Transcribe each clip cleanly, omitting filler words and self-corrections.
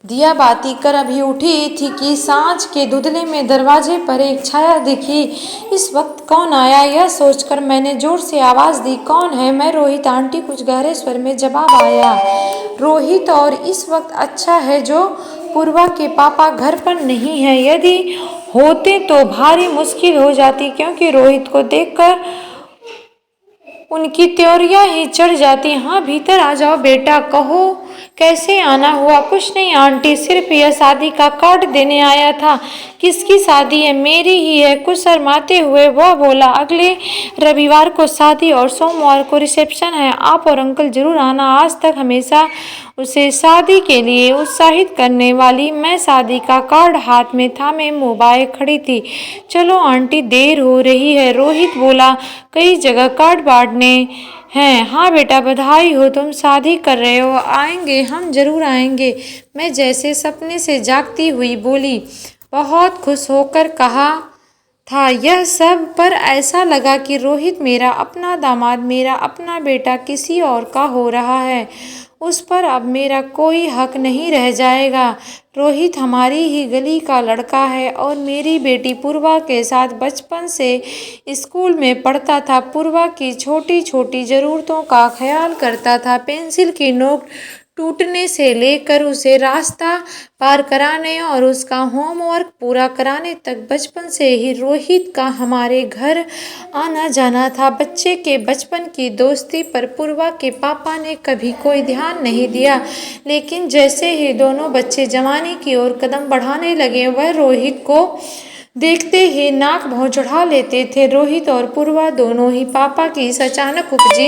दिया बाती कर अभी उठी थी कि सांझ के धुंधले में दरवाजे पर एक छाया दिखी। इस वक्त कौन आया, यह सोचकर मैंने जोर से आवाज़ दी, कौन है? मैं रोहित आंटी, कुछ गहरे स्वर में जवाब आया। रोहित, और इस वक्त अच्छा है जो पूर्वा के पापा घर पर नहीं है। यदि होते तो भारी मुश्किल हो जाती, क्योंकि रोहित को देखकर उनकी त्योरियां ही चढ़ जाती। हाँ, भीतर आ जाओ बेटा, कहो कैसे आना हुआ? कुछ नहीं आंटी, सिर्फ यह शादी का कार्ड देने आया था। किसकी शादी है? मेरी ही है। कुछ शर्माते हुए वह बोला, अगले रविवार को शादी और सोमवार को रिसेप्शन है। आप और अंकल जरूर आना। आज तक हमेशा उसे शादी के लिए उत्साहित करने वाली मैं शादी का कार्ड हाथ में थामे मोबाइल खड़ी थी। चलो आंटी, देर हो रही है, रोहित बोला। कई जगह कार्ड बांटने हैं। हाँ बेटा, बधाई हो, तुम शादी कर रहे हो। आएंगे, हम जरूर आएंगे, मैं जैसे सपने से जागती हुई बोली। बहुत खुश होकर कहा था यह सब, पर ऐसा लगा कि रोहित मेरा अपना दामाद, मेरा अपना बेटा किसी और का हो रहा है। उस पर अब मेरा कोई हक नहीं रह जाएगा। रोहित हमारी ही गली का लड़का है और मेरी बेटी पूर्वा के साथ बचपन से स्कूल में पढ़ता था। पूर्वा की छोटी छोटी ज़रूरतों का ख्याल करता था। पेंसिल की नोक टूटने से लेकर उसे रास्ता पार कराने और उसका होमवर्क पूरा कराने तक बचपन से ही रोहित का हमारे घर आना जाना था। बच्चे के बचपन की दोस्ती पर पूर्वा के पापा ने कभी कोई ध्यान नहीं दिया, लेकिन जैसे ही दोनों बच्चे जवानी की ओर कदम बढ़ाने लगे, वह रोहित को देखते ही नाक भौं चढ़ा लेते थे। रोहित और पूर्वा दोनों ही पापा की इस अचानक उपजी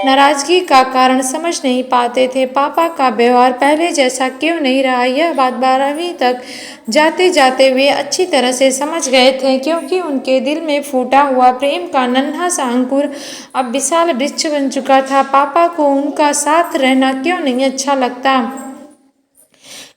नाराजगी का कारण समझ नहीं पाते थे। पापा का व्यवहार पहले जैसा क्यों नहीं रहा, यह बात 12वीं तक जाते जाते वे अच्छी तरह से समझ गए थे, क्योंकि उनके दिल में फूटा हुआ प्रेम का नन्हा सा अंकुर अब विशाल वृक्ष बन चुका था। पापा को उनका साथ रहना क्यों नहीं अच्छा लगता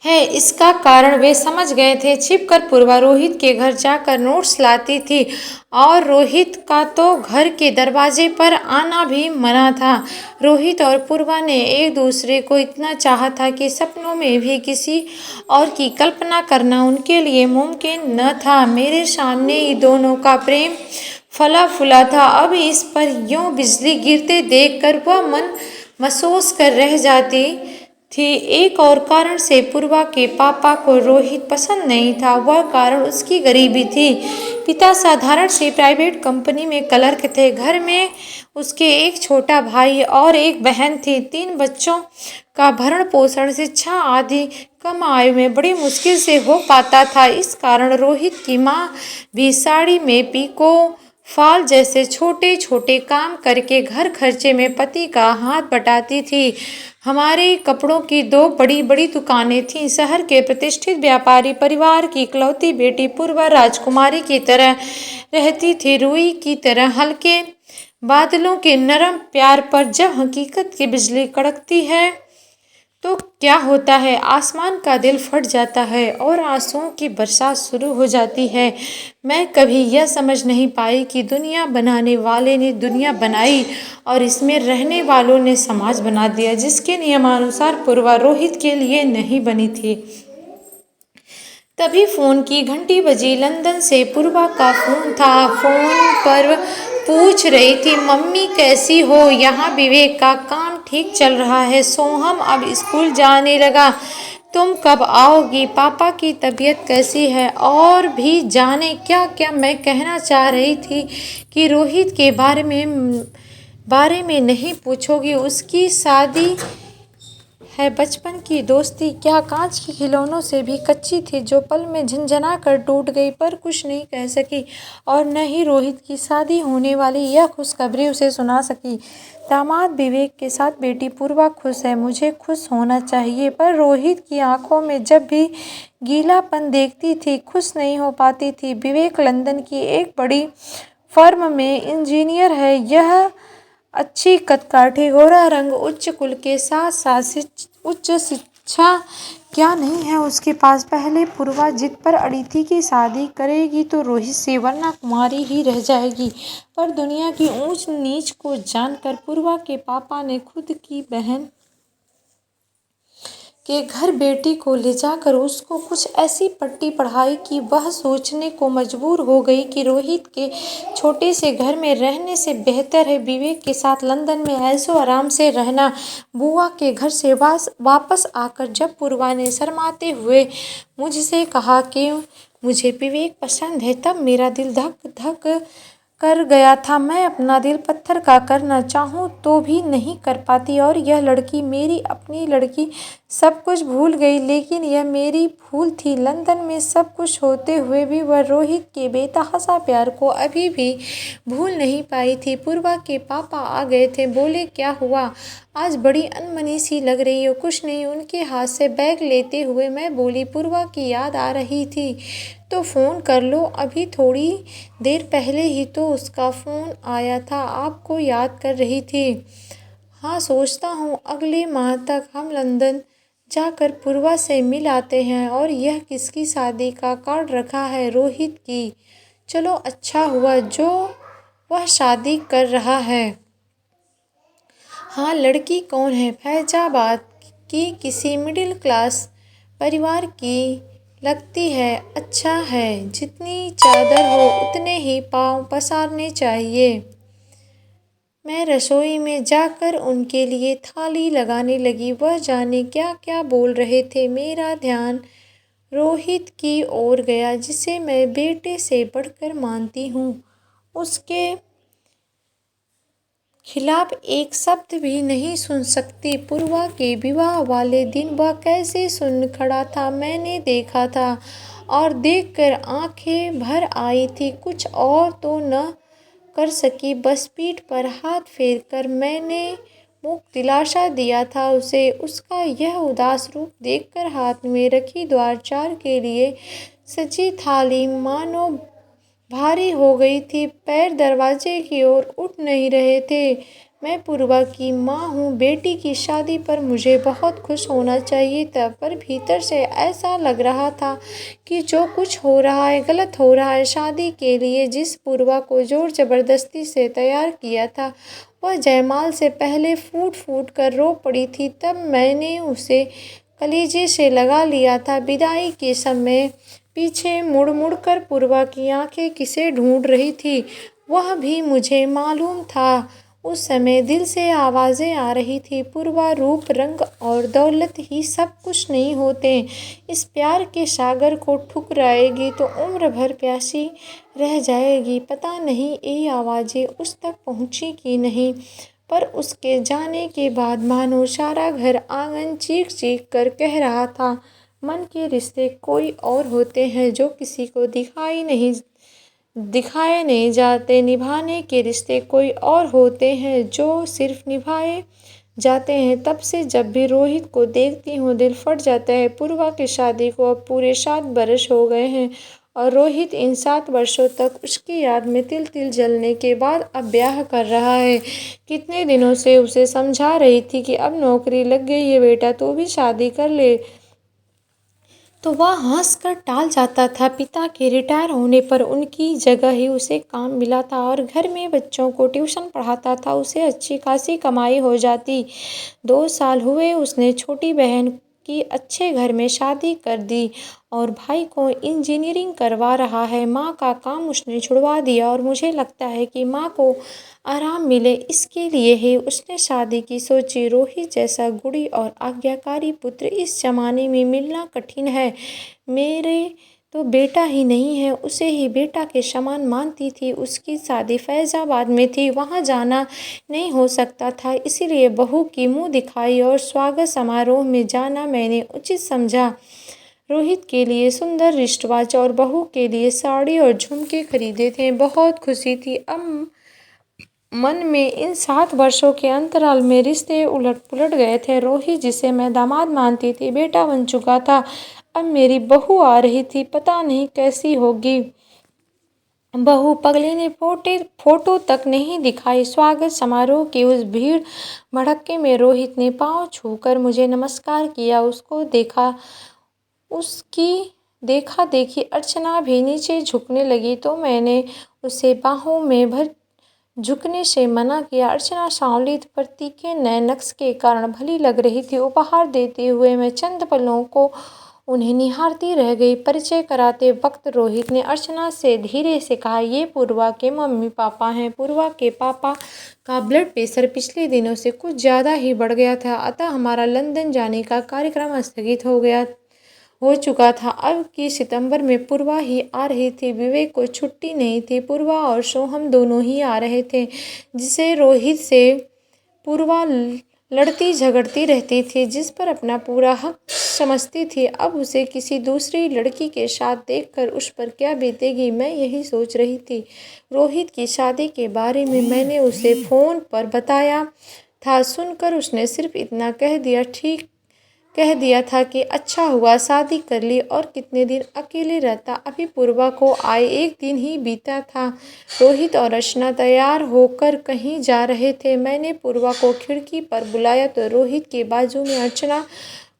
है, इसका कारण वे समझ गए थे। छिपकर पूर्वा रोहित के घर जाकर नोट्स लाती थी और रोहित का तो घर के दरवाजे पर आना भी मना था। रोहित और पूर्वा ने एक दूसरे को इतना चाहा था कि सपनों में भी किसी और की कल्पना करना उनके लिए मुमकिन न था। मेरे सामने ही दोनों का प्रेम फला फूला था। अब इस पर यूं बिजली गिरते देखकर वह मन महसूस कर रह जाती थी। एक और कारण से पूर्वा के पापा को रोहित पसंद नहीं था। वह कारण उसकी गरीबी थी। पिता साधारण से प्राइवेट कंपनी में क्लर्क थे। घर में उसके एक छोटा भाई और एक बहन थी। 3 बच्चों का भरण पोषण, शिक्षा आदि कम आयु में बड़ी मुश्किल से हो पाता था। इस कारण रोहित की माँ भी साड़ी में पीको फाल जैसे छोटे छोटे काम करके घर खर्चे में पति का हाथ बटाती थी। हमारे कपड़ों की 2 बड़ी बड़ी दुकानें थीं। शहर के प्रतिष्ठित व्यापारी परिवार की इकलौती बेटी पूर्वा राजकुमारी की तरह रहती थी, रुई की तरह हल्के बादलों के नरम प्यार पर जब हकीकत की बिजली कड़कती है तो क्या होता है, आसमान का दिल फट जाता है और आंसुओं की बरसात शुरू हो जाती है। मैं कभी यह समझ नहीं पाई कि दुनिया बनाने वाले ने दुनिया बनाई और इसमें रहने वालों ने समाज बना दिया, जिसके नियमानुसार पूर्वा रोहित के लिए नहीं बनी थी। तभी फोन की घंटी बजी। लंदन से पूर्वा का फोन था। फोन पर पूछ रही थी, मम्मी कैसी हो? यहाँ विवेक का काम ठीक चल रहा है। सोहम अब स्कूल जाने लगा। तुम कब आओगी? पापा की तबीयत कैसी है? और भी जाने क्या क्या मैं कहना चाह रही थी कि रोहित के बारे में नहीं पूछोगी। उसकी शादी है, बचपन की दोस्ती क्या कांच के खिलौनों से भी कच्ची थी, जो पल में झंझना कर टूट गई, पर कुछ नहीं कह सकी और न ही रोहित की शादी होने वाली यह खुशखबरी उसे सुना सकी। दामाद विवेक के साथ बेटी पूर्वा खुश है, मुझे खुश होना चाहिए, पर रोहित की आंखों में जब भी गीलापन देखती थी, खुश नहीं हो पाती थी। विवेक लंदन की एक बड़ी फर्म में इंजीनियर है। यह अच्छी कदकाठी, गोरा रंग, उच्च कुल के साथ साथ उच्च शिक्षा क्या नहीं है उसके पास। पहले पूर्वा जिद पर अड़ी थी कि शादी करेगी तो रोहित से, वरना कुमारी ही रह जाएगी। पर दुनिया की ऊंच नीच को जानकर पूर्वा के पापा ने खुद की बहन के घर बेटी को ले जाकर उसको कुछ ऐसी पट्टी पढ़ाई कि वह सोचने को मजबूर हो गई कि रोहित के छोटे से घर में रहने से बेहतर है विवेक के साथ लंदन में ऐशो आराम से रहना। बुआ के घर से वापस आकर जब पूर्वा ने शर्माते हुए मुझसे कहा कि मुझे विवेक पसंद है, तब मेरा दिल धक धक कर गया था। मैं अपना दिल पत्थर का करना चाहूँ तो भी नहीं कर पाती, और यह लड़की मेरी अपनी लड़की सब कुछ भूल गई, लेकिन यह मेरी भूल थी। लंदन में सब कुछ होते हुए भी वह रोहित के बेतहाशा प्यार को अभी भी भूल नहीं पाई थी। पूर्वा के पापा आ गए थे। बोले, क्या हुआ, आज बड़ी अनमनी सी लग रही हो? कुछ नहीं, उनके हाथ से बैग लेते हुए मैं बोली। पूर्वा की याद आ रही थी तो फ़ोन कर लो, अभी थोड़ी देर पहले ही तो उसका फ़ोन आया था, आपको याद कर रही थी। हाँ, सोचता हूँ अगले माह तक हम लंदन जाकर पूर्वा से मिल आते हैं। और यह किसकी शादी का कार्ड रखा है? रोहित की। चलो, अच्छा हुआ जो वह शादी कर रहा है। हाँ, लड़की कौन है? फैजाबाद की किसी मिडिल क्लास परिवार की लगती है। अच्छा है, जितनी चादर हो उतने ही पाँव पसारने चाहिए। मैं रसोई में जाकर उनके लिए थाली लगाने लगी। वह जाने क्या क्या बोल रहे थे। मेरा ध्यान रोहित की ओर गया, जिसे मैं बेटे से बढ़कर मानती हूँ। उसके खिलाफ एक शब्द भी नहीं सुन सकती। पूर्वा के विवाह वाले दिन वह कैसे सुन खड़ा था, मैंने देखा था, और देखकर आंखें भर आई थी। कुछ और तो न कर सकी, बस पीठ पर हाथ फेर कर मैंने मुख दिलासा दिया था उसे। उसका यह उदास रूप देखकर हाथ में रखी द्वारचार के लिए सजी थाली मानो भारी हो गई थी। पैर दरवाजे की ओर उठ नहीं रहे थे। मैं पूर्वा की माँ हूँ। बेटी की शादी पर मुझे बहुत खुश होना चाहिए था, पर भीतर से ऐसा लग रहा था कि जो कुछ हो रहा है गलत हो रहा है। शादी के लिए जिस पूर्वा को जोर जबरदस्ती से तैयार किया था, वह जयमाल से पहले फूट फूट कर रो पड़ी थी। तब मैंने उसे कलेजे से लगा लिया था। विदाई के समय पीछे मुड़ मुड़ कर पूर्वा की आंखें किसे ढूंढ रही थी, वह भी मुझे मालूम था। उस समय दिल से आवाज़ें आ रही थी, पूर्वा, रूप रंग और दौलत ही सब कुछ नहीं होते। इस प्यार के सागर को ठुकराएगी तो उम्र भर प्यासी रह जाएगी। पता नहीं ये आवाज़ें उस तक पहुँची कि नहीं, पर उसके जाने के बाद मानो सारा घर आंगन चीख चीख कर कह रहा था, मन के रिश्ते कोई और होते हैं जो किसी को दिखाए नहीं जाते। निभाने के रिश्ते कोई और होते हैं जो सिर्फ निभाए जाते हैं। तब से जब भी रोहित को देखती हूँ दिल फट जाता है। पूर्वा की शादी को अब पूरे 7 बरस हो गए हैं, और रोहित इन 7 वर्षों तक उसकी याद में तिल तिल जलने के बाद अब ब्याह कर रहा है। कितने दिनों से उसे समझा रही थी कि अब नौकरी लग गई है बेटा, तो भी शादी कर ले, तो वह हंसकर टाल जाता था। पिता के रिटायर होने पर उनकी जगह ही उसे काम मिला था, और घर में बच्चों को ट्यूशन पढ़ाता था। उसे अच्छी खासी कमाई हो जाती। 2 साल हुए उसने छोटी बहन की अच्छे घर में शादी कर दी, और भाई को इंजीनियरिंग करवा रहा है। माँ का काम उसने छुड़वा दिया, और मुझे लगता है कि माँ को आराम मिले, इसके लिए ही उसने शादी की सोची। रोहित जैसा गुणी और आज्ञाकारी पुत्र इस जमाने में मिलना कठिन है। मेरे तो बेटा ही नहीं है, उसे ही बेटा के समान मानती थी। उसकी शादी फैजाबाद में थी, वहाँ जाना नहीं हो सकता था, इसीलिए बहू की मुँह दिखाई और स्वागत समारोह में जाना मैंने उचित समझा। रोहित के लिए सुंदर रिश्टवाच और बहू के लिए साड़ी और झुमके खरीदे थे। बहुत खुशी थी। अब मन में इन 7 वर्षों के अंतराल में रिश्ते उलट पुलट गए थे। रोहित, जिसे मैं दामाद मानती थी, बेटा बन चुका था। अब मेरी बहू आ रही थी, पता नहीं कैसी होगी। बहू पगली ने फोटो तक नहीं दिखाई। स्वागत समारोह की उस भीड़ भड़क्के में रोहित ने पाँव छूकर मुझे नमस्कार किया। उसकी देखा देखी अर्चना भी नीचे झुकने लगी, तो मैंने उसे बाहों में भर झुकने से मना किया। अर्चना सांवली पर तीखे नए नक्श के कारण भली लग रही थी। उपहार देते हुए मैं चंद पलों को उन्हें निहारती रह गई। परिचय कराते वक्त रोहित ने अर्चना से धीरे से कहा, ये पूर्वा के मम्मी पापा हैं। पूर्वा के पापा का ब्लड प्रेशर पिछले दिनों से कुछ ज़्यादा ही बढ़ गया था, अतः हमारा लंदन जाने का कार्यक्रम स्थगित हो चुका था। अब की सितंबर में पूर्वा ही आ रही थी। विवेक को छुट्टी नहीं थी। पूर्वा और सोहम दोनों ही आ रहे थे। जिसे रोहित से पूर्वा लड़ती झगड़ती रहती थी, जिस पर अपना पूरा हक समझती थी। अब उसे किसी दूसरी लड़की के साथ देखकर उस पर क्या बीतेगी, मैं यही सोच रही थी। रोहित की शादी के बारे में मैंने उसे फ़ोन पर बताया था। सुनकर उसने सिर्फ इतना कह दिया था कि अच्छा हुआ शादी कर ली, और कितने दिन अकेले रहता। अभी पूर्वा को आए 1 दिन ही बीता था। रोहित और अर्चना तैयार होकर कहीं जा रहे थे। मैंने पूर्वा को खिड़की पर बुलाया तो रोहित के बाजू में अर्चना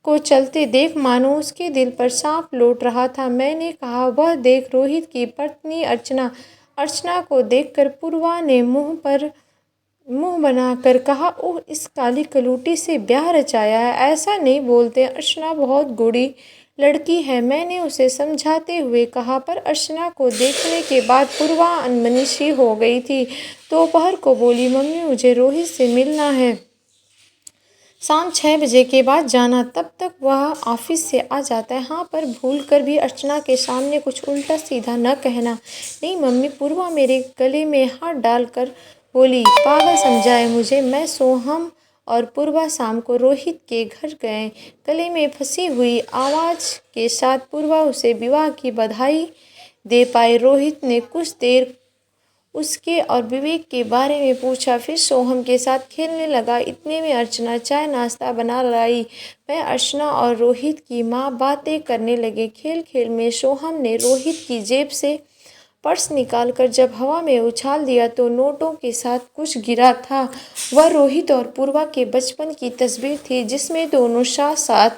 को चलते देख मानो उसके दिल पर सांप लौट रहा था। मैंने कहा, वह देख। रोहित की पत्नी अर्चना को देखकर पूर्वा ने मुंह बनाकर कहा, ओह, इस काली कलूटी से ब्याह रचाया है। ऐसा नहीं बोलते, अर्चना बहुत गूढ़ी लड़की है, मैंने उसे समझाते हुए कहा। पर अर्चना को देखने के बाद पूर्वा अनमनी सी हो गई थी। दोपहर को बोली, मम्मी मुझे रोहित से मिलना है, शाम 6 बजे के बाद जाना, तब तक वह ऑफिस से आ जाता है। हाँ, पर भूल कर भी अर्चना के सामने कुछ उल्टा सीधा न कहना। नहीं मम्मी, पूर्वा मेरे गले में हाथ डालकर बोली। पागल समझाए मुझे। मैं, सोहम और पूर्वा शाम को रोहित के घर गए। गले में फंसी हुई आवाज़ के साथ पूर्वा उसे विवाह की बधाई दे पाई। रोहित ने कुछ देर उसके और विवेक के बारे में पूछा, फिर सोहम के साथ खेलने लगा। इतने में अर्चना चाय नाश्ता बना लाई। मैं, अर्चना और रोहित की माँ बातें करने लगे। खेल खेल में सोहम ने रोहित की जेब से पर्स निकालकर जब हवा में उछाल दिया तो नोटों के साथ कुछ गिरा था। वह रोहित और पूर्वा के बचपन की तस्वीर थी, जिसमें दोनों साथ साथ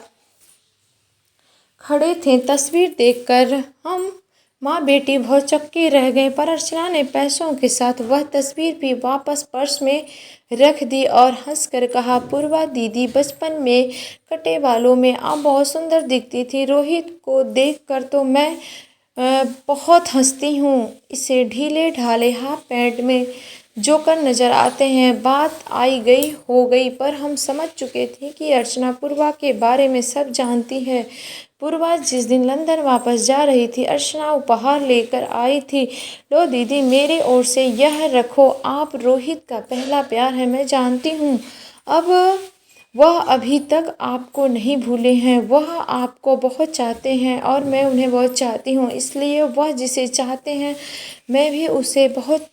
खड़े थे। तस्वीर देखकर हम माँ बेटी भौचक्के रह गए, पर अर्चना ने पैसों के साथ वह तस्वीर भी वापस पर्स में रख दी और हंसकर कहा, पूर्वा दीदी, बचपन में कटे बालों में आप बहुत सुंदर दिखती थी। रोहित को देखकर तो मैं बहुत हंसती हूँ। इसे ढीले ढाले हाफ पैंट में जोकर नजर आते हैं। बात हो गई, पर हम समझ चुके थे कि अर्चना पूर्वा के बारे में सब जानती है। पूर्वा जिस दिन लंदन वापस जा रही थी, अर्चना उपहार लेकर आई थी। लो दीदी, मेरे ओर से यह रखो, आप रोहित का पहला प्यार है, मैं जानती हूँ। अब वह अभी तक आपको नहीं भूले हैं। वह आपको बहुत चाहते हैं और मैं उन्हें बहुत चाहती हूँ, इसलिए वह जिसे चाहते हैं मैं भी उसे बहुत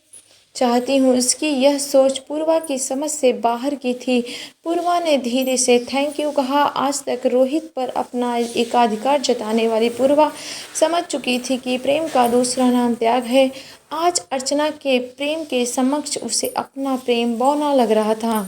चाहती हूँ। उसकी यह सोच पूर्वा की समझ से बाहर की थी। पूर्वा ने धीरे से थैंक यू कहा। आज तक रोहित पर अपना एकाधिकार जताने वाली पूर्वा समझ चुकी थी कि प्रेम का दूसरा नाम त्याग है। आज अर्चना के प्रेम के समक्ष उसे अपना प्रेम बौना लग रहा था।